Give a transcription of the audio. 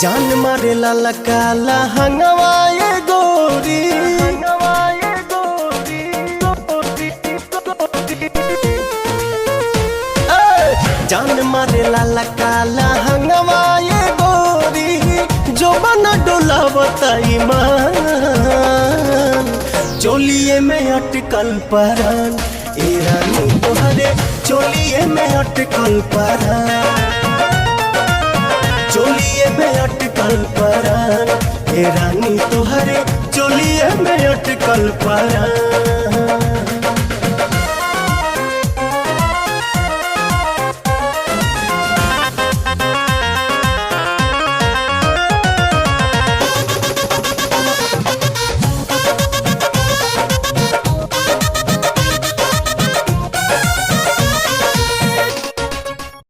जान मारे लाला काला हंगवाए गोरी, जान मारे लाला काला हंगवाए गोरी, जो बना डोला बताई मान, चोलिए में अटकल परान, ए रानी तोहरे चोलिए में अटकल परान, चोलिए में अटकल परान, ए रानी तोहरे चोलिए में अटकल परान।